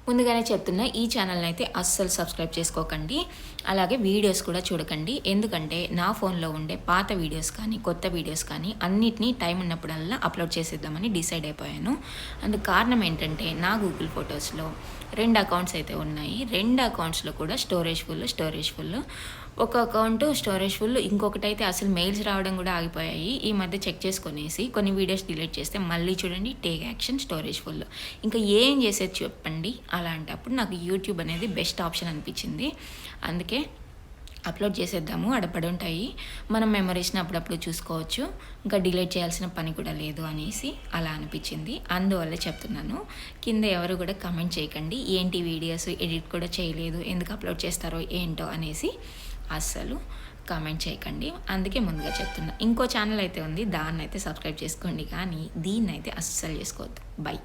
ముందుగానే చెప్తున్నా, ఈ ఛానల్ని అయితే అస్సలు సబ్స్క్రైబ్ చేసుకోకండి. అలాగే వీడియోస్ కూడా చూడకండి. ఎందుకంటే నా ఫోన్లో ఉండే పాత వీడియోస్ కానీ కొత్త వీడియోస్ కానీ అన్నిటినీ టైం ఉన్నప్పుడల్లా అప్లోడ్ చేసేద్దామని డిసైడ్ అయిపోయాను. అందుకు కారణం ఏంటంటే నా గూగుల్ ఫొటోస్లో 2 అకౌంట్స్ అయితే ఉన్నాయి. 2 అకౌంట్స్లో కూడా స్టోరేజ్ ఫుల్. ఒక అకౌంట్ స్టోరేజ్ ఫుల్, ఇంకొకటైతే అసలు మెయిల్స్ రావడం కూడా ఆగిపోయాయి. ఈ మధ్య చెక్ చేసుకునేసి కొన్ని వీడియోస్ డిలీట్ చేస్తే మళ్ళీ చూడండి టేక్ యాక్షన్ స్టోరేజ్ ఫుల్. ఇంకా ఏం చేసేది చెప్పండి. అలాంటప్పుడు నాకు యూట్యూబ్ అనేది బెస్ట్ ఆప్షన్ అనిపించింది. అందుకే అప్లోడ్ చేసేద్దాము, అడపడి ఉంటాయి, మనం మెమరీస్ని అప్పుడప్పుడు చూసుకోవచ్చు, ఇంకా డిలీట్ చేయాల్సిన పని కూడా లేదు అనేసి అలా అనిపించింది. అందువల్ల చెప్తున్నాను. కింద ఎవరు కూడా కమెంట్ చేయకండి, ఏంటి వీడియోస్ ఎడిట్ కూడా చేయలేదు, ఎందుకు అప్లోడ్ చేస్తారో ఏంటో అనేసి అస్సలు కామెంట్ చేయకండి. అందుకే ముందుగా చెప్తున్నా. ఇంకో ఛానల్ అయితే ఉంది, దాన్ని అయితే సబ్స్క్రైబ్ చేసుకోండి, కానీ దీన్ని అయితే అస్సలు చేసుకోవద్దు. బై.